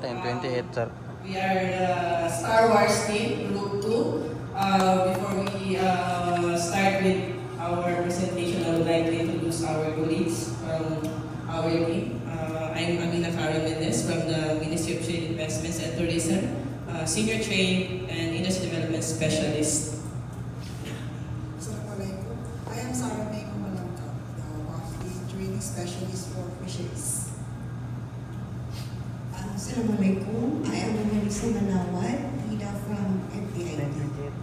10:28, sir. We are the Star Wars team, Group 2. Before we start with our presentation, I would like to introduce our colleagues from our team. I'm Amina Karen Mendez from the Ministry of Trade, Investments and Tourism, Senior Trade and Industry Development Specialist. Assalamualaikum. I am Sarah May Kumalangka, the WAFI Training Specialist for Fisheries. Assalamualaikum. I am Melissa Manawat, leader from FDIT.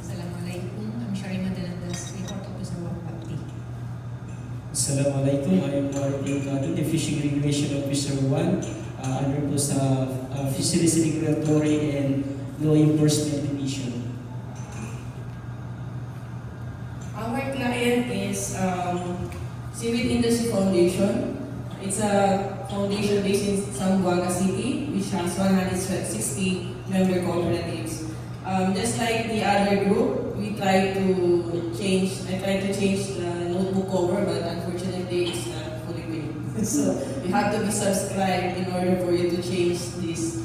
Assalamualaikum. I'm Sharima Delandas, Report Officer of WAPTI. Assalamualaikum. I am Martin Kadu, the Fishing Regulation Officer 1, under po sa Fisheries Regulatory and Law Enforcement Division. Our client is Civil Industry Foundation. It's a foundation based in Zamboanga City, which has 160 member cooperatives. Just like the other group, we try to change the notebook cover, but unfortunately it's not fully paid. So you have to be subscribed in order for you to change this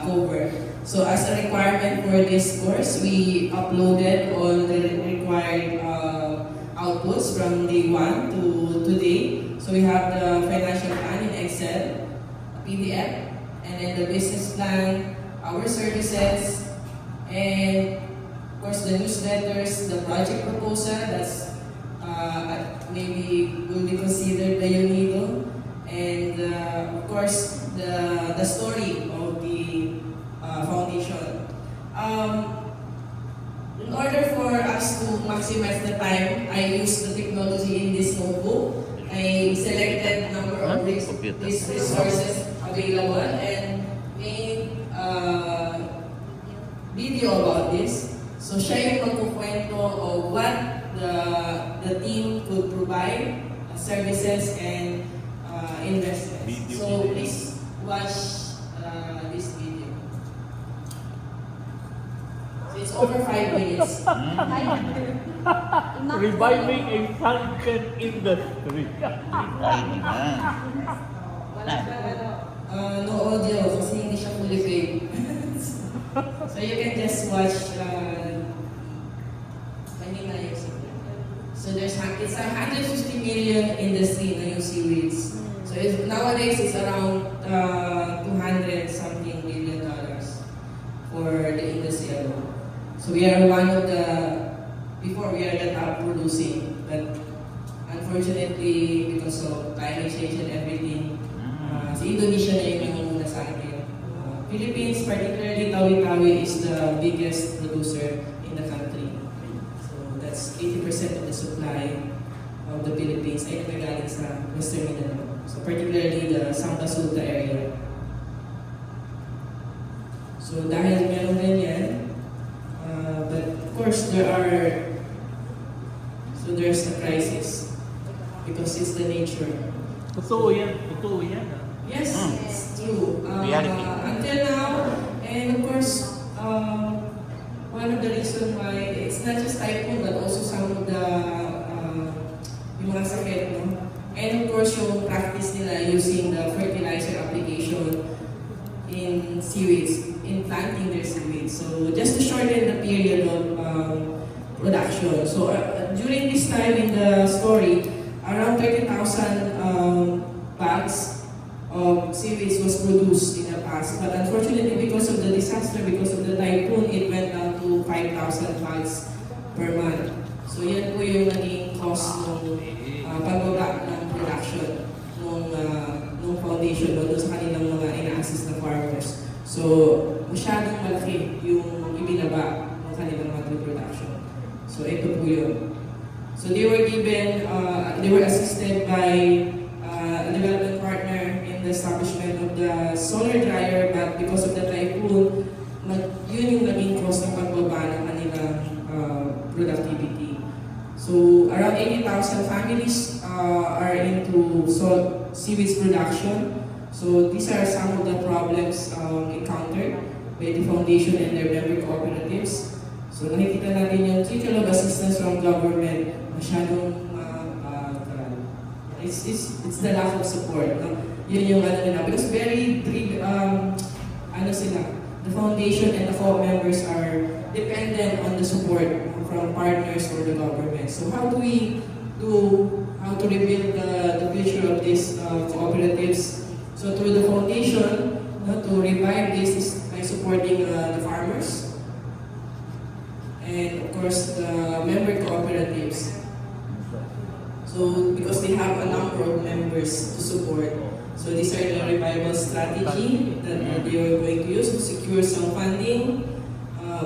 cover. So as a requirement for this course, we uploaded all the required outputs from day 1 to today. So we have the financial plan in Excel, PDF, and then the business plan, our services, and of course the newsletters, the project proposal, that's maybe will be considered the UNIDO, and of course the story of the foundation. In order for us to maximize the time, I use the technology in this notebook. I selected number of these resources available and made video about this. So siya yung magkukwento of what the team could provide, services and investments. So please watch this video. So it's over 5 minutes. Reviving a sunken industry. No audio kasi hindi siya fully paid. So you can just watch kanina yung so it's a 150 million industry na yung seaweeds. So nowadays it's around 200 something billion dollars for the industry alone. So we are one of the before we are the top producing, but unfortunately because of climate change and everything, si Indonesia na yung nangunguna sa atin. Philippines, particularly Tawi-Tawi, is the biggest producer in the country. So that's 80% of the supply of the Philippines ay nagagaling sa Western Mindanao. So particularly the Samba Sulta area. So dahil meron ganyan, but of course there's a crisis because it's the nature. Totoo yan. Yes, it's true. Reality. Until now, and of course, one of the reasons why it's not just typhoon but also some of the yung mga sakit, no? And of course, yung practice nila using the fertilizer application in seaweeds, in planting their seaweeds. So just to shorten the period of production. So during this time in the story, around 30,000 bags of seaweeds was produced in the past. But unfortunately, because of the disaster, because of the typhoon, it went down to 5,000 bags per month. So yan po yung naging cost ng pagbaba ng production ng foundation doon sa kanilang mga ina-assist na farmers. So masyadong malaki yung ibinaba ng kanilang monthly production. So ito po yun. So they were given, they were assisted by a development partner in the establishment of the solar dryer, but because of the typhoon, yun yung naging cost ng pagbaba ng kanilang productivity. So around 80,000 families are into seaweeds production. So these are some of the problems encountered by the foundation and their member cooperatives. So nakikita natin yung trickle of assistance from government masyadong it's the lack of support. No? Yun yung ano nila. Because ano sila, the foundation and the co-op members are dependent on the support from partners or the government. So how to rebuild the future of these cooperatives? So through the foundation, to revive this is by supporting the farmers and of course the member cooperatives. So because they have a number of members to support. So these are the revival strategy that they are going to use to secure some funding,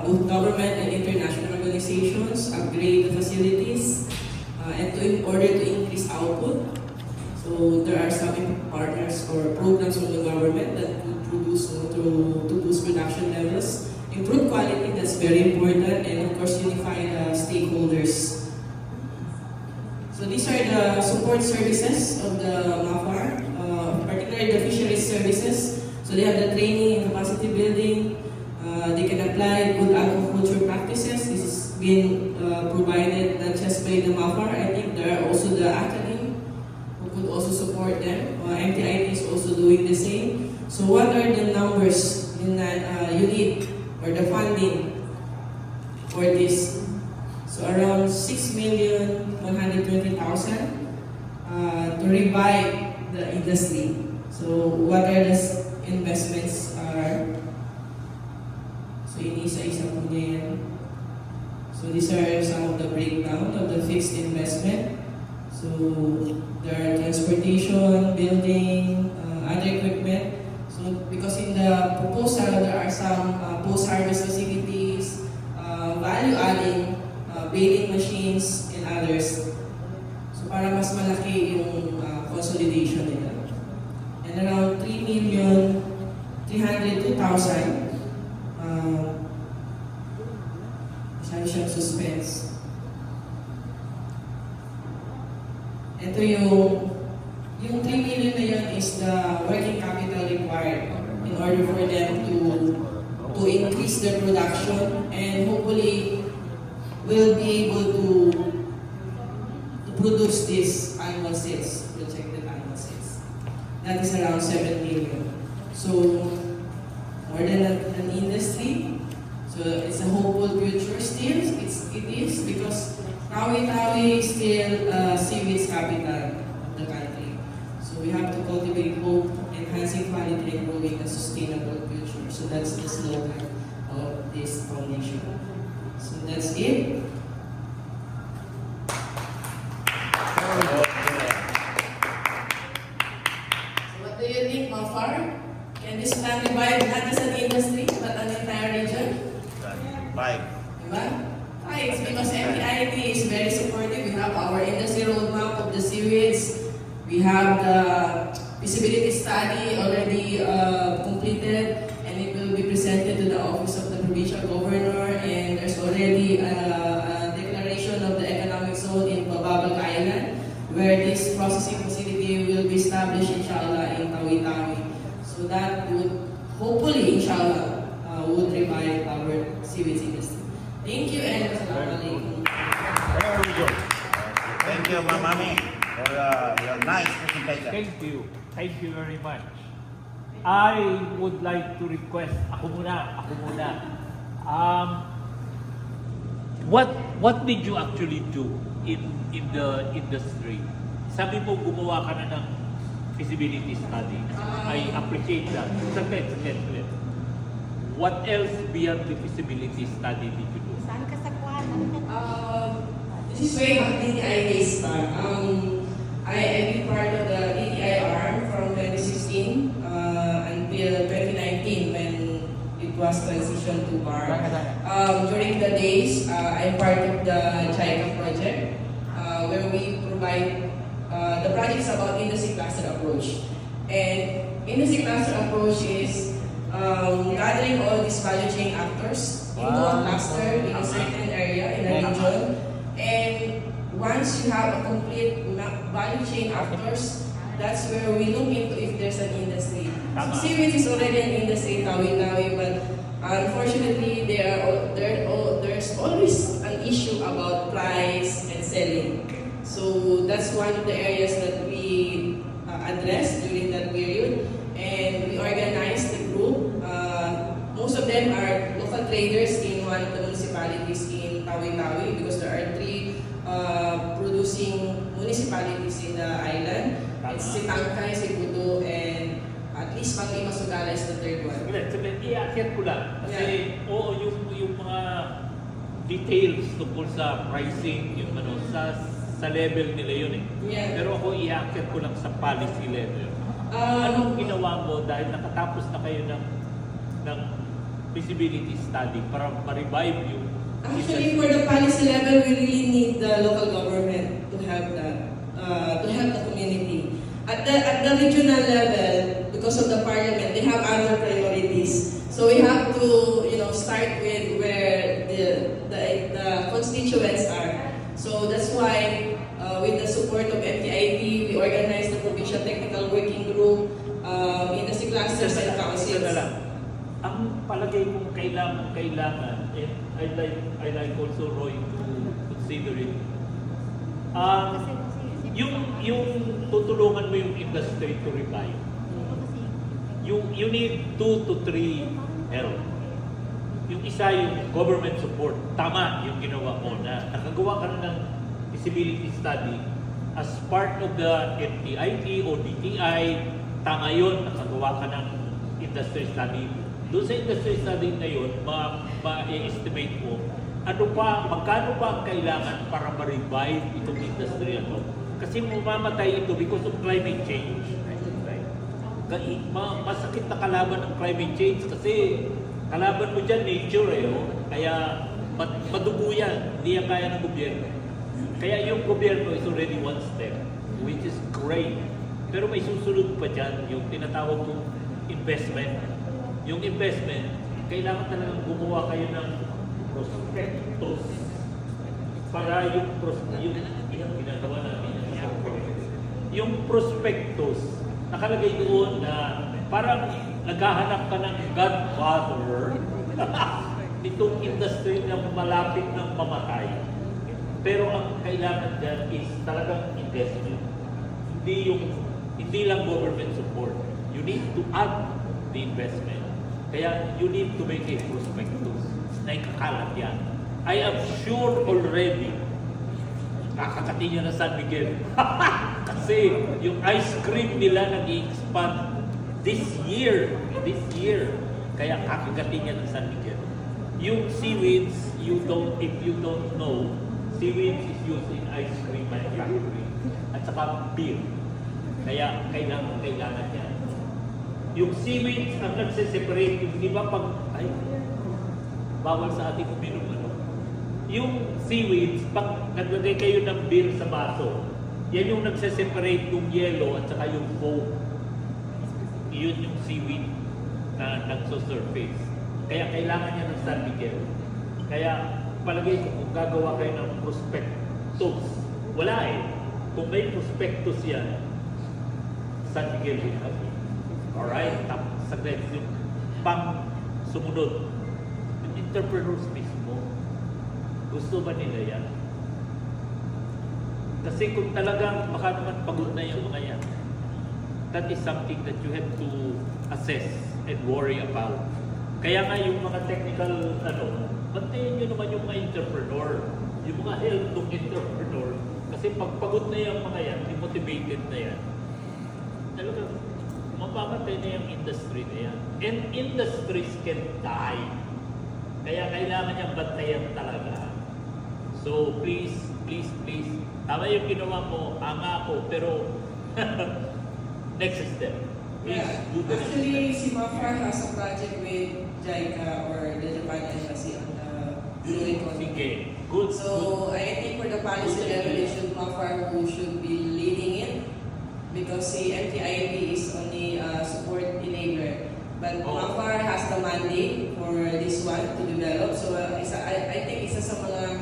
both government and international organizations, upgrade the facilities, and in order to increase output. So there are some partners or programs from the government that could produce to boost production levels, improve quality, that's very important, and of course unify the stakeholders. So these are the support services of the MAFAR, particularly the fisheries services. So they have the training and capacity building. They can apply good aquaculture practices. This has been provided not just by the MAFAR. I think there are also the academy who could also support them. MTIT is also doing the same. So what are the numbers in that you need or the funding for this? So around 6,120,000 to revive the industry. So what are the investments are? So inisa-isa po niya yan. So these are some of the breakdown of the fixed investment. So there are transportation, building, other equipment. So because in the proposal there are some post-harvest facilities, value-adding, baling machines, and others. So para mas malaki yung consolidation nila. And around 3,302,000 masyado siyang suspense. Ito yung 3 million na yun is the working capital required in order for them to increase their production and hopefully will be able to produce this annual sales, projected annual sales. That is around 7 million. So more than an industry. So it's a hopeful future still. It is because Tawi-Tawi is still seaweed's capital of the country. So we have to cultivate hope, enhancing quality and growing a sustainable future. So that's the slogan of this foundation. So that's it. So what do you think, Mafar? Can this plan revive not just an industry, but an entire region? Bye. Diba? Right, it's because MPIT is very supportive. We have our industry roadmap of the seaweeds. We have the feasibility study already completed, and it will be presented to the office of the provincial governor. And there's already a declaration of the economic zone in Bababag Island, where this processing facility will be established, inshallah, in Tawi-Tawi. So that would hopefully, inshallah, would revive our seaweeds industry. Thank you and assalamualaikum. Very good. Thank you, Mami, for your nice presentation. Thank you. Thank you very much. I would like to request, ako muna. What did you actually do in the industry? Sabi mo gumawa ka na ng feasibility study. I appreciate that. Saglit. What else beyond the feasibility study did you do? Saan ka sa kuwan? This is way back DTI days back. I've been part of the DTI arm from 2016 until 2019 when it was transitioned to BAR. During the days, I'm part of the JICA project where we provide the project is about industry cluster approach. And industry cluster approach is gathering all these value chain actors into a cluster in a certain area in a region. And once you have a complete value chain actors, that's where we look into if there's an industry. So seaweed is already an industry, Tawi-Tawi, but unfortunately there's always an issue about price and selling. So that's one of the areas that we addressed during that period. And we organized the group. Most of them are local traders in one of the municipalities in Tawi-Tawi because there are 3 producing municipalities in the island. It's Sitangkay, Sibudo, and at least Pang-Ima Sugala is the third one. Saglit, i-akyat ko lang. Kasi, oo, yung mga details tungkol sa pricing, yung ano, sa level nila yun eh. Yeah. Pero ako i-akyat ko lang sa policy level. Anong ginawa mo dahil nakatapos na kayo ng feasibility study para ma-revive yung Actually, for the policy level, we really need the local government to help that, to help the community. At the regional level, because of the parliament, they have other priorities. So we have to, start with where the constituents are. So that's why, with the support of MTIP, we organized the Provincial Technical Working Group in the clusters and councils. Ang palagay kong kailangan, and I like also Roy to consider it. Yung tutulungan mo yung industry to revive. You need 2 to 3 help. Yung isa yung government support. Tama yung ginawa mo na nakagawa ka na ng feasibility study as part of the NTIT o DTI. Tama yun, nakagawa ka ng industry study. Doon sa industry study ngayon, ma-estimate mo magkano pa ang kailangan para ma-revive itong industry ano? Kasi mamamatay ito because of climate change. Right? Masakit na kalaban ng climate change kasi kalaban mo dyan nature kaya madugo yan, hindi yan kaya ng gobyerno. Kaya yung gobyerno is already one step, which is great. Pero may susunod pa dyan, yung tinatawag kong investment. Yung investment, kailangan talagang gumawa kayo ng prospectus para yung ginagawa namin. Yung prospectus, nakalagay doon na parang naghahanap ka ng godfather nitong industry na malapit ng mamatay. Pero ang kailangan dyan is talagang investment. Hindi lang government support. You need to add the investment. Kaya you need to make a prospectus na ikakalat yan. I am sure already kakakatin nyo na San Miguel. Kasi yung ice cream nila nag-i-expand this year. Kaya kakagatin niya ng San Miguel. Yung seaweeds, if you don't know, seaweeds is used in ice cream manufacturing at saka beer. Kaya kailangan yan. Yung seaweeds ang nagse-separate, yung di ba bawal sa ating uminom yung seaweeds, pag naglagay kayo ng beer sa baso, yan yung nagse-separate yung yellow at saka yung foam. Yun yung seaweed na nagso-surface. Kaya kailangan niya ng San Miguel. Kaya palagay ko kung gagawa kayo ng prospectus, wala Kung may prospectus yan, San Miguel will have it. Alright? Saglit, yung pang sumunod, yung entrepreneurs mismo, gusto ba nila yan? Kasi kung talagang baka naman pagod na yung mga yan, that is something that you have to assess and worry about. Kaya nga yung mga technical, bantayan nyo naman yung mga entrepreneur, yung mga health ng entrepreneur, kasi pag pagod na yung mga yan, demotivated na yan, talagang mapamatay na yung industry na yan. And industries can die. Kaya kailangan niyang bantayan talaga. So please, tama yung ginawa mo, ama ako, pero next step. Please do the next Actually, step. si Mafra has a project with JICA or the Japan Embassy on the Blue Economy. Sige, good. So I think for the policy level, it should Mafra who should be leading it because si MTIP is only support enabler. But Mafra has the mandate for this one to develop. So I think isa sa mga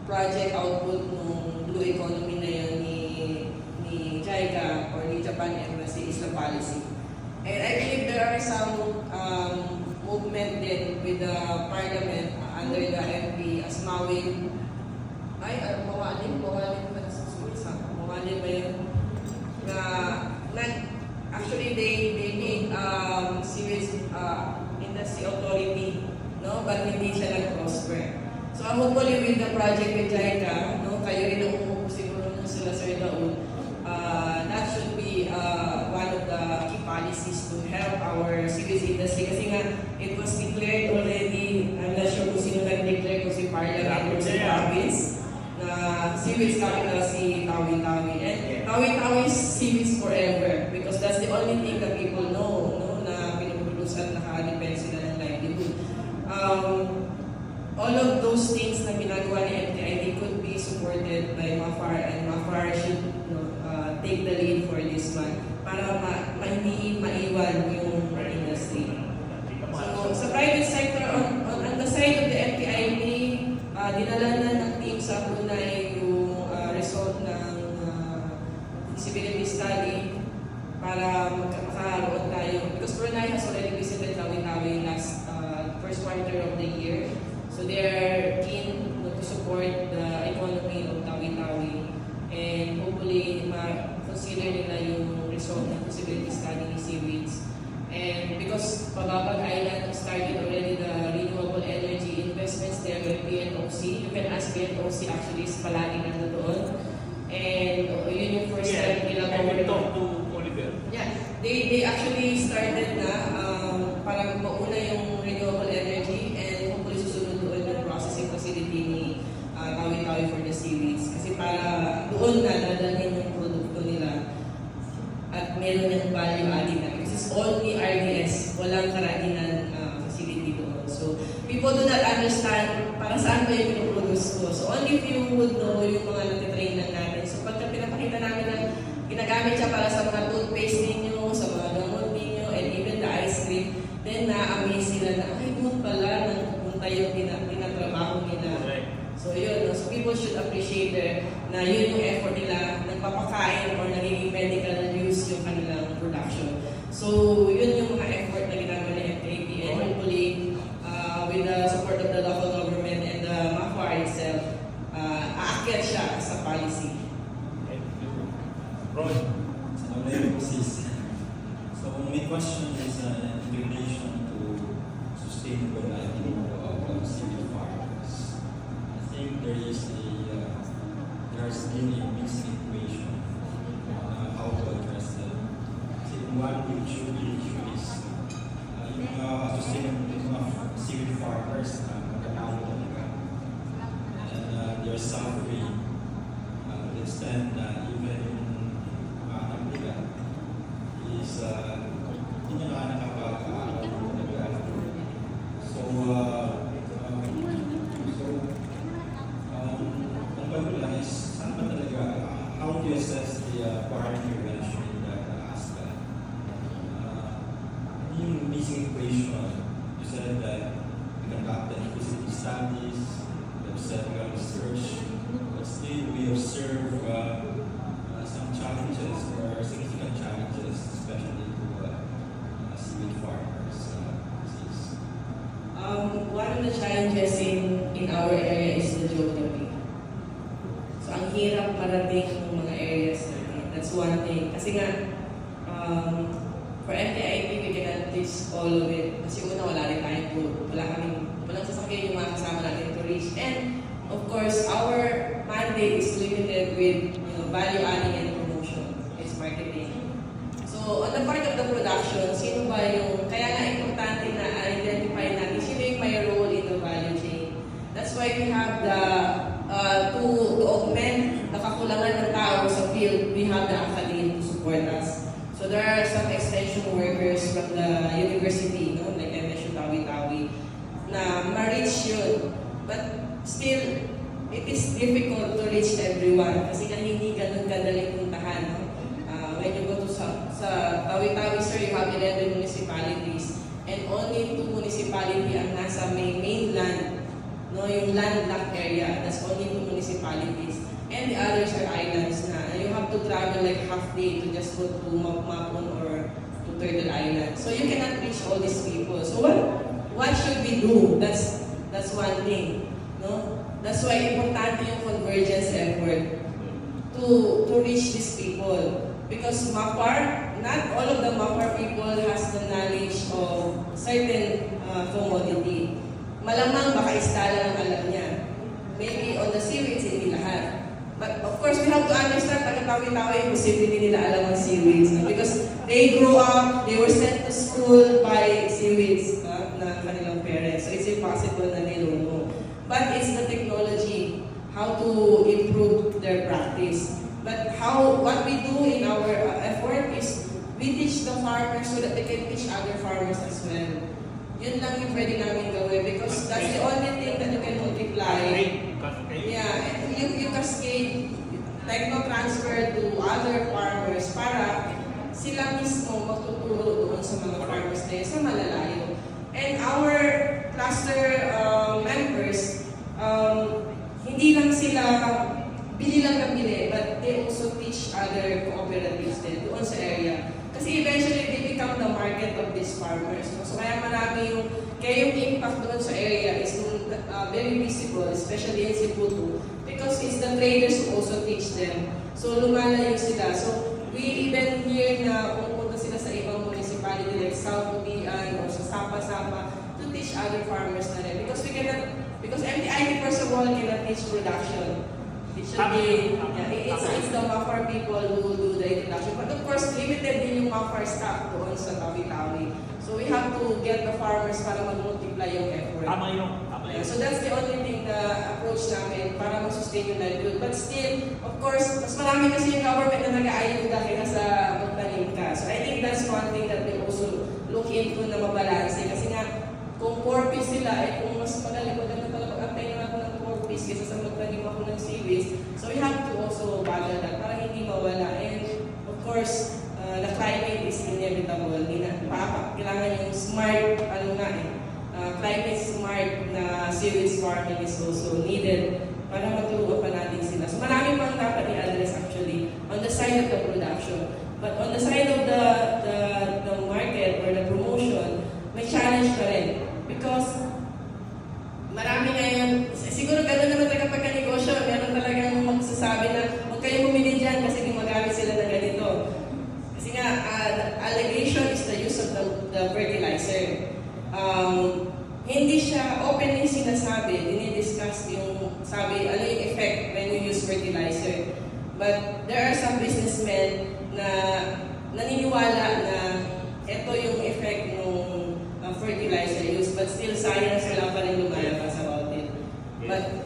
project output ng Blue Economy na yan ni JICA or ni Japan Embassy is the policy. And I believe there are some movement din with the parliament under the MP as Mawin. Mawalin ba yun? Actually, they made sewage industry authority, no? But hindi siya nag-prosper. So hopefully with the project with JICA, no, kayo rin ang umupo siguro nung sila Sir Daud, that should be one of the key policies to help our sewage industry. Kasi nga, it was declared already, I'm not sure kung sino nag-declare, kung si Parliament or si province, na sewage capital si Tawi-Tawi. And Tawi-Tawi is sewage forever because that's the only thing that people know, no, na pinuproduce at nakadepend sila ng livelihood. All of those things na ginagawa ni MTID could be supported by MAFAR, and MAFAR should take the lead for this one para hindi maiwan yung industry. So, sa private sector, on the side of the MTID, dinala na ng team sa Brunei yung result ng feasibility study para magkakaroon tayo. Because Brunei has already visited Tawi-Tawi last first quarter of the year. So they are keen to support the economy of Tawi-Tawi, and hopefully consider nila yung result ng feasibility study ni Seaweeds. And because Pababag Island started already the renewable energy investments there with PNOC, you can ask PNOC actually is palagi na doon. And yun yung first step nila. I will talk to Oliver. Yeah, they actually started na para mauna yung renewable energy, and hopefully susunod doon yung processing facility ni Tawi-Tawi for the seaweeds. Kasi para doon na dadalhin yung produkto nila at meron yung value adding na. Because it's only RDS, walang karahinan facility doon. So people do not understand para saan ba yung pinuproduce ko. So only if you would know yung mga natitrain lang natin. So pagka pinapakita namin na ginagamit siya para sa mga toothpaste ninyo, sa mga gamot ninyo, and even the ice cream, then na-amaze sila na, ay, doon pala, nagpupunta yung tinatrabaho nila. So yun, no? So people should appreciate na yun yung effort nila, nagpapakain or nagiging medical use yung kanilang production. So yun yung mga effort na ginagawa ng MTAP, and hopefully, with the support of the local government and the MAFAR itself, aakyat siya sa policy. Roy. So my question is in relation to sustainable livelihood of civil farmers. I think there's been a mixed equation on how to address that. One issue is yung sustainable civil farmers na magkakaroon talaga. And they're suffering to the extent that even is hindi na nakapag-aaral talaga. So, ang pagkulang is, saan ba talaga, how do you assess the foreign intervention in that aspect? Yung missing equation, you said that we conducted feasibility studies, we have several research, but still we observe some challenges or significant challenges, especially to seaweed farmers. One of the challenges in our area is the geography. So ang hirap parating ng mga areas natin. That's one thing. Kasi nga, for MTIP, we cannot teach all of it. Kasi una, wala rin tayong pool. Walang sasakyan yung mga kasama natin to reach. And of course, our mandate is limited with value adding and promotion. It's marketing. So, on the part of the production, sino ba yung, kaya nga importante na identify natin sino yung may role in the value chain. That's why we have the, to augment the kakulangan ng tao sa field, we have the academy to support us. So, there are some extension workers from the university, no? Like I mentioned, Tawi-Tawi, na ma-reach yun. But still, it is difficult to reach everyone kasi hindi ganun kadaling puntahan. No? When you go to sa Tawi-Tawi, sir, you have 11 municipalities, and only 2 municipalities ang nasa mainland, no, yung landlocked area. That's only 2 municipalities, and the others are islands na. You have to travel like half day to just go to Mapmapon or to Turtle Island. So you cannot reach all these people. So what should we do? That's one thing, no? That's why importante yung convergence effort to reach these people. Because MAPAR, not all of the MAPAR people has the knowledge of certain commodity. Malamang baka isda lang ang alam niya. Maybe on the seaweeds, hindi lahat. But of course, we have to understand, taga-tawi-tawi, posible hindi nila alam ang seaweeds. No? Because they grew up, they were sent to school by seaweeds na kanilang parents. So it's impossible na they don't know. But it's the technology, how to improve their practice. But what we do in our effort is we teach the farmers so that they can teach other farmers as well. Yun lang yung pwede namin gawin because that's the only thing that you can multiply. Cascade. Yeah, and you cascade, techno-transfer to other farmers para sila mismo magtuturo doon sa mga farmers na yun sa malalayo. And our cluster members, hindi lang sila bili lang na bili, but they also teach other cooperatives din doon sa area. Kasi eventually, they become the market of these farmers. No? So kaya marami yung impact doon sa area is very visible, especially in Cebu, because it's the traders who also teach them. So lumalayo sila. So we even hear na pumunta sila sa ibang municipality like South Ubian or sa Sapa-Sapa to teach other farmers na rin. Because MTIP first of all cannot teach production. It should be, it's the MAPAR people who do the introduction. But of course, limited din yung MAPAR staff doon sa Tawi-Tawi. So we have to get the farmers para mag-multiply yung effort. Tama yun. So that's the only thing na approach namin para mag-sustain yung livelihood. But still, of course, mas marami kasi yung government na nag-aayuda kaya sa magtanim ka. So I think that's one thing that we also look into na mabalanse. Kasi nga, kung 4-piece sila, kung mas magaling talaga pag-antay naman ako ng 4-piece kaysa sa magtanim ako ng seaweeds. So we have to also bagal that para hindi mawala. And of course, the climate is inevitable. Kailangan yung smart, climate smart na seaweed farming is also needed para matulungan pa natin sila. So marami pang dapat i-address actually on the side of the production. But on the side of the market or the promotion, may challenge pa rin. Because marami ngayon, siguro gano'n naman talaga pagka-negosyo, meron talagang magsasabi na huwag kayong bumili dyan kasi gumagamit sila ng ganito. Kasi nga, the allegation is the use of the fertilizer. Hindi siya openly sinasabi, dinidiscuss yung sabi, ano yung effect when you use fertilizer. But there are some businessmen na naniniwala na ito yung effect ng fertilizer use, but still science wala pa rin lumalabas about it. But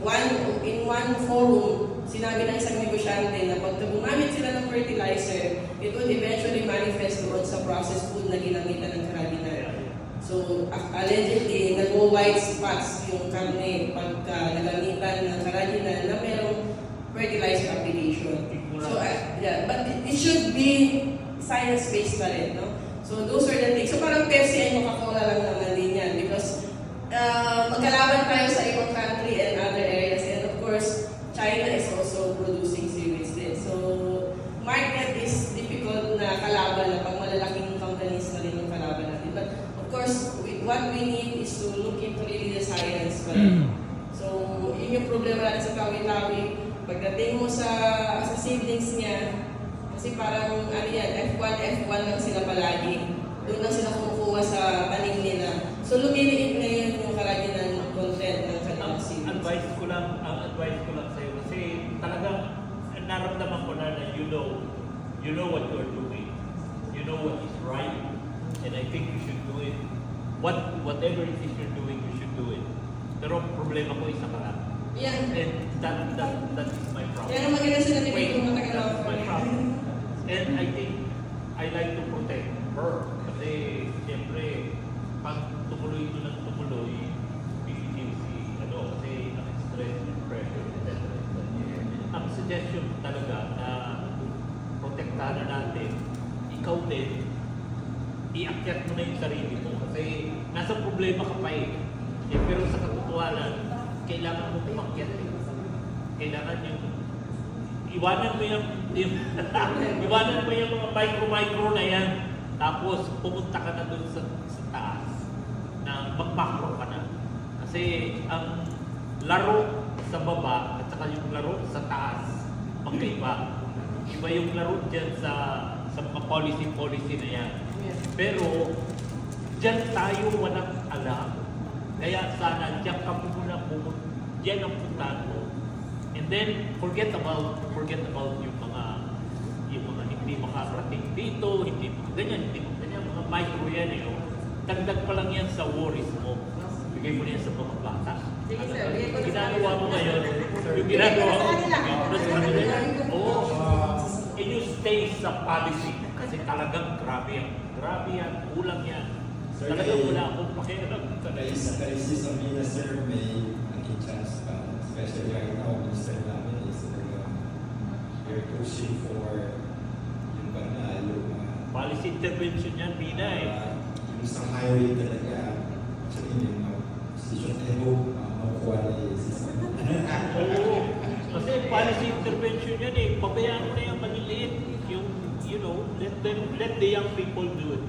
in one forum, sinabi ng isang negosyante na pag gumamit sila ng fertilizer, it would eventually manifest doon sa processed food na ginamitan ng karabinan. So, allegedly, nag-white spots yung karne pagka nagamitan ng karabinan na merong fertilizer application. So, but it should be science-based pa rin, no? So, those are the things. So, parang Pepsi ay Coca-Cola lang naman din yan because magkalaban tayo sa ibang country and other areas. And of course, China is also producing seaweeds din. So, market is difficult na kalaban na pag malalaking companies na rin yung kalaban natin. But of course, what we need is to look into really the science. So, yun yung problema natin sa Tawi-Tawi. Pagdating mo sa seedlings niya, kasi parang F1 lang sila palagi. Doon lang sila kumukuha sa tanim nila. So lumiliit ngayon yung karaginan content ng kanilang seeds. Ang advice ko lang sa'yo kasi talagang naramdaman ko na you know what you're doing. You know what is right. And I think you should do it. Whatever it is you're doing, you should do it. Pero problema ko isa ka lang. Yeah. And that is my problem. Kaya maganda sila ni Bito matagal That's ako. my problem. And I think I like to protect her. Kasi, siyempre, pag tumuloy ito ng tumuloy, kasi ang stress and pressure, etc. Ang suggestion talaga na protektahan natin, ikaw din, iakyat mo na yung sarili mo. Kasi nasa problema ka pa eh. Pero sa katotohanan, kailangan mo umakyat eh. Kailangan yung iwanan mo yung mga micro na yan. Tapos pumunta ka na doon sa taas na mag-macro ka na. Kasi ang laro sa baba at saka yung laro sa taas magkaiba. Iba yung laro dyan sa sa mga policy na yan. Pero, dyan tayo walang alam. Kaya sana, dyan ka muna dyan ang puntahan mo. And then, forget about yung mga hindi makakarating dito, hindi ganyan, mga micro yan eh. Oh. Dagdag pa lang yan sa worries mo. Bigay mo na yan sa mga bata. Sige, sir. Bigay ko na sa Ginagawa mo kanila. ngayon, yung ginagawa mo, Bigay ko sa kanila. sa kanila. Oo. And you stay sa policy. Kasi talagang grabe yan, kulang yan. Sir, Talagang wala akong pakialam. Kaisi sa Mina, sir, may naging chance pa. Especially right now, minister namin is we're pushing for yung Policy intervention yan, Bina eh. yung isang highway talaga. Actually, yung position I hope makukuha ni Sister. Oo. Kasi policy intervention yan eh. Pabayaan mo na yung maliliit. Yung, let the young people do it.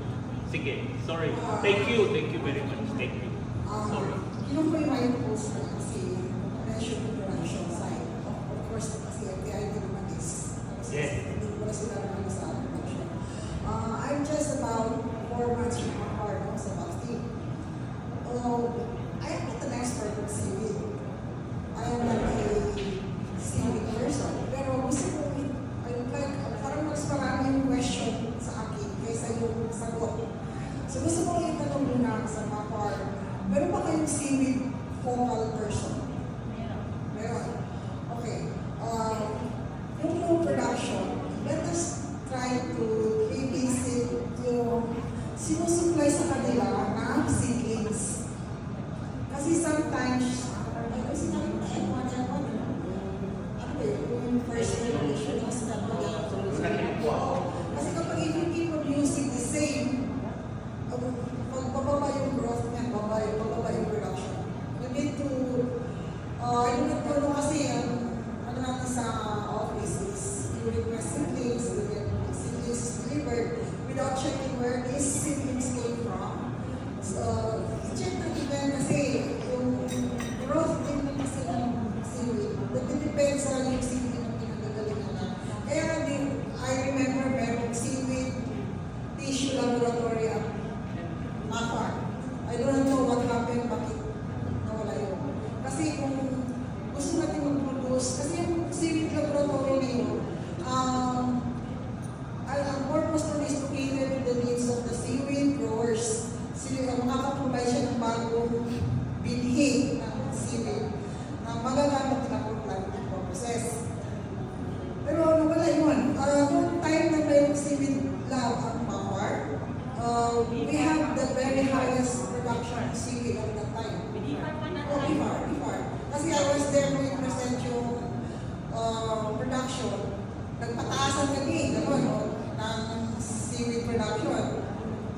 Sige, sorry. Thank you very much. Thank you. Sorry. Yung po yung may post na kasi mention the production side. Of course, kasi FDI din naman is. Yes. Hindi ko na sila naman sa production. I'm just about 4 months from my part sa vaccine. I am not an expert on CV. I am not a CV person. Pero gusto ko, parang mas marami yung question sa akin kaysa yung sagot. So gusto ko itanong muna sa mga part, meron ba kayong CV focal person? Meron. Okay. Yung production, let us try to revisit yung sinusupply sa kanila ng seedlings. Kasi sometimes, kasi nakita yung first generation is not kasi kapag if you produce it the same, pagbaba yung growth niya, bababa yung production. You need to, yung nagtulong kasi, ano natin sa office is, you request seedlings, you get seedlings delivered without checking where these seedlings came from. So, i-check natin yan kasi yung growth din ng kasi ng seedling. Nagdidepend sa yung seedling ng pinagagalingan na. Kaya din, I remember merong seaweed tissue laboratory at Mafar. I don't know what happened, bakit nawala yun. Kasi kung gusto natin mag-produce, kasi yung seaweed laboratory na yun, ang purpose nun is to cater to the needs of the seaweed growers. Sila makakaprovide siya ng bagong binhi ng seaweed na magagamit na for planting purposes. Pero nawala yun. Noong time na may seaweed lab at Mawar, we have the very highest production of seaweed at that time. Before. Kasi I was there when we present yung production. Nagpataasan kami, ng seaweed production.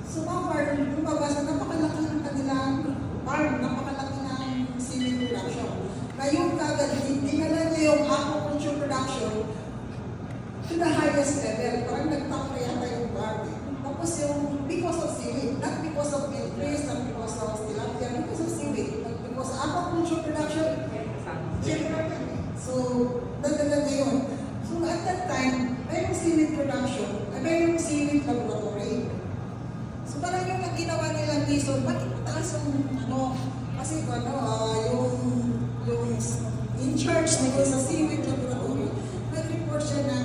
So Mawar, lumabas na napakalaki ng kanilang farm, napakalaki ng seaweed production. Ngayon kagad, dinala niya yung aquaculture production to the highest level. Parang nag-top na yata yung guard. Tapos yung because of seaweed, not because of milk trees, not because of tilapia, because of seaweed. Because aquaculture production, general. So, nadala niya yun. So at that time, mayroong seaweed production, mayroong seaweed laboratory. So parang yung ginawa nilang reason, bakit mataas yung kasi yung in charge nito sa seaweed laboratory, nag-report siya na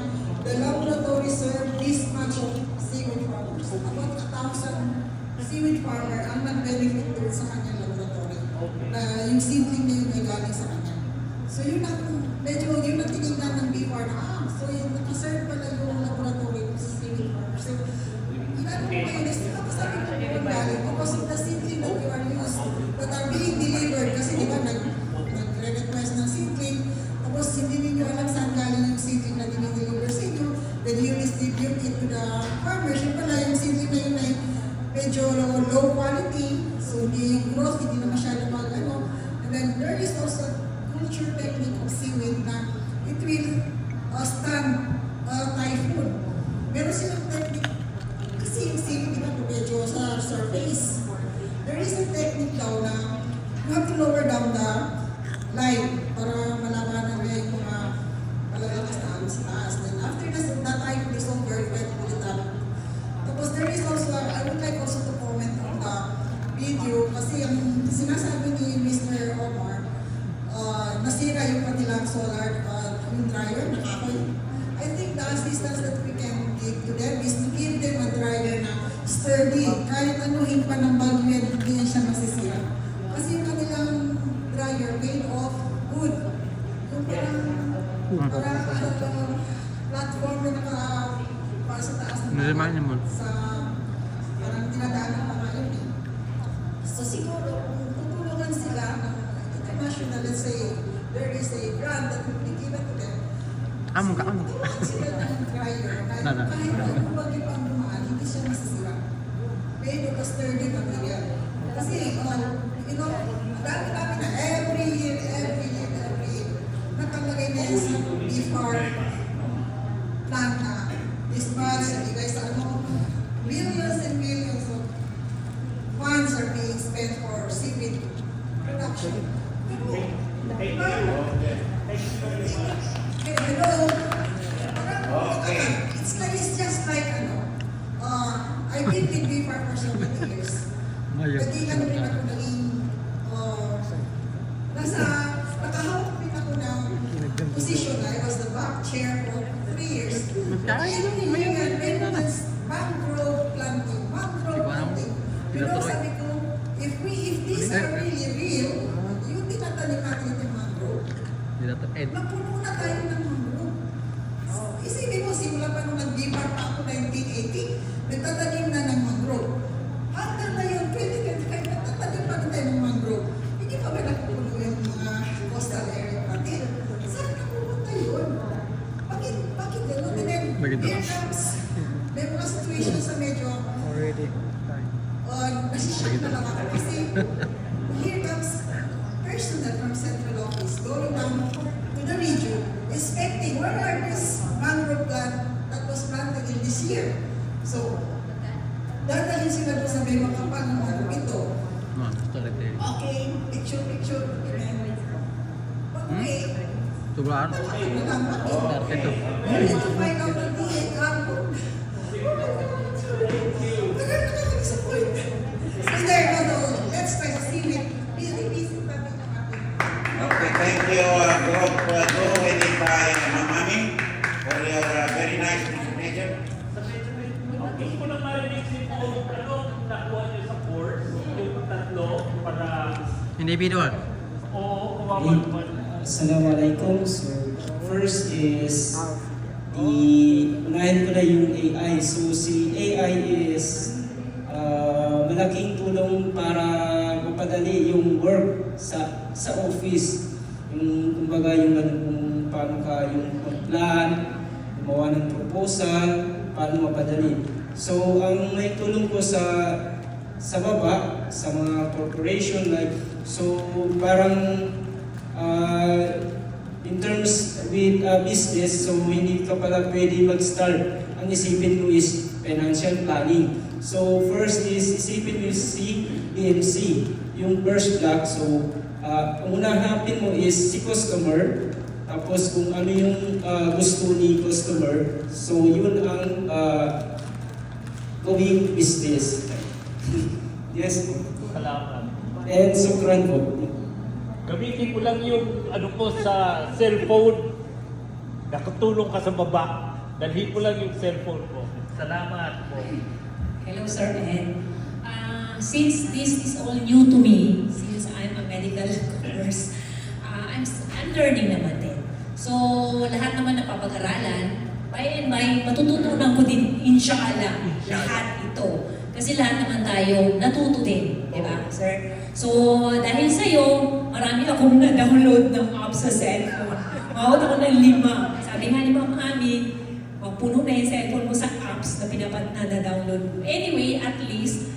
the laboratory served this much of seaweed farmers. About 1,000 seaweed farmer ang nag-benefit doon sa kanyang laboratory. Na yung seedling na yun ay galing sa kanya. So yun ang, medyo yun ang tinignan ng BFAR na, so yun, nakaserve pala yung laboratory sa seaweed farmers. So, inano mo kayo, sabi ko yung galing, because of the seedling that you are used, that are being delivered, kasi di ba nag-request ng seedling, tapos hindi ninyo alam saan galing yung seedling na dinideliver sa inyo, then you distribute it to the farmers. Yung pala yung seedling na yun ay medyo low quality, so the growth hindi na masyado mag-ano. And then there is also culture technique of seaweed na it will stand typhoon. Meron silang technique, kasi yung seaweed di ba medyo sa surface. There is a technique daw na you have to lower down the line para malaman na may mga malalakas na sa taas. Then after that typhoon is over, you can pull it up solar, yung dryer na kahoy. I think the assistance that we can give to them is to give them a dryer na sturdy. Kahit anuhin pa ng bagyo yan, hindi yan siya masisira. Kasi yung kanilang dryer made of wood. Yung parang platform na para sa taas ng sa parang dinadaanan pa ngayon. So siguro, kung tutulungan sila ng international, let's say, there is a grant that will be given to them. Tutulungan sila ng dryer kahit anong bagyo pang dumaan, hindi siya masisira. Made of a sturdy material. Kasi, dami-dami na every year, nakalagay na yan sa BFAR plan na this month, you guys millions and millions of funds are being spent for seaweed production. It's just like, I did with BFAR for so many years. Pwede lang rin ako naging, nakahawak rin ako ng position. I was the back chair for 3 years. Every year, maintenance, mangrove planting. Pero sabi ko, if these are really real, yung tinatanim natin yung mangrove, mapuno na tayo ng mangrove. Isipin mo, simula pa nung nag-BFAR pa ako 1980, nagtatanim na ng mangrove. Hanggang ngayon, 2025, nagtatanim pa rin tayo ng mangrove. Hindi pa ba napupuno yung mga coastal area natin? Saan napupunta yun? Bakit gano'n? And then, here comes, may mga situation sa medyo, nasisyak na lang ako kasi here comes personnel from central office going down to the region, inspecting where are this mangrove plant that was planted in this year. So, dadalhin sila doon sa may makapal ng mangrove ito. Okay, picture. Okay. Tugaan. Ito. Ito find out that the mangrove. Disappoint. So there, let's try to see it. Really busy natin ang ating. Okay, thank you, Group Guru and Mami, for your very nice presentation. Gusto ko lang marinig si Paul, anong nakuha niyo sa course? Yung tatlo para... Individual. Oo, kawawa naman. Assalamualaikum. So, first is unahin ko na yung AI. So, si AI is malaking tulong para mapadali yung work sa office. Yung, kumbaga, yung kung paano ka yung plan, gumawa ng proposal, paano mapadali. So, ang may tulong ko sa baba, sa mga corporation, like, so, parang, in terms with business, so hindi ka pala pwede mag-start. Ang isipin mo is financial planning. So first is isipin mo si EMC, yung first block. So ang unang hanapin mo is si customer, tapos kung ano yung gusto ni customer, so yun ang gawing business. Yes po. Salamat. And sukran po. Gamitin ko lang yung ano ko sa cellphone. Nakatulong ka sa baba. Dalhin ko lang yung cellphone ko. Salamat po. Hello, Sir Ed. Since this is all new to me, since I'm a medical nurse, I'm learning naman din. So, lahat naman napapag-aralan, by and by, matututunan ko din, inshallah, lahat ito. Kasi lahat naman tayo natuto din, di ba, sir? So, dahil sa'yo, marami akong na-download ng apps sa cellphone. Mawat ako ng 5. Sabi nga ni Ma'am Ami, magpuno na yung cellphone mo sa apps na na-download mo. Anyway, at least,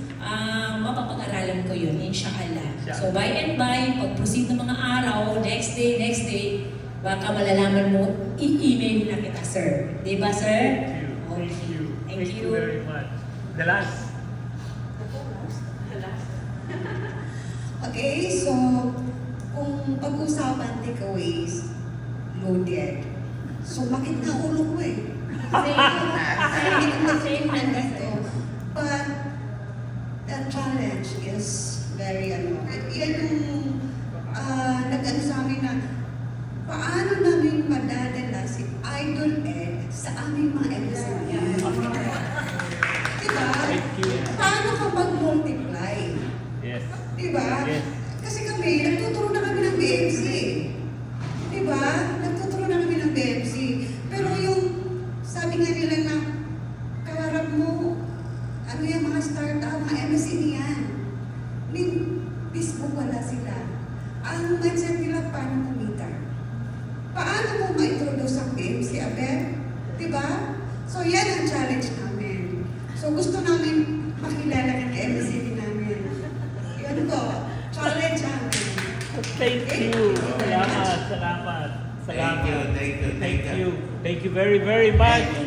mapapag-aralan ko yun, inshallah. So, by and by, pag-proceed ng mga araw, next day, baka malalaman mo, i-email na kita, sir. Di ba, sir? Thank you very much. The last. Okay, so kung pag-usapan takeaways, loaded. So bakit na ulo ko eh? Same dito. But the challenge is very yan yung nag-ano sa amin na paano namin madadala si Idol Ed sa aming mga embassy? Diba? Thank you. Paano ka mag-multiply? Yes. Diba? Yes. Kasi kami, nagtuturo na kami ng BMC. Diba? Nagtuturo na kami ng BMC. Pero yung, sabi nga nila na, kaharap mo, ano yung mga startup, mga MSME yan. Facebook wala sila. Ang mindset nila, paano kumita? Paano mo ma-introduce ang BMC, Abel? Diba? So yan ang challenge namin. So gusto namin makilala ng MSME namin. Yun po, challenge namin. Thank you. Salamat, salamat. Thank you, thank you, Thank you. Thank you very, very much.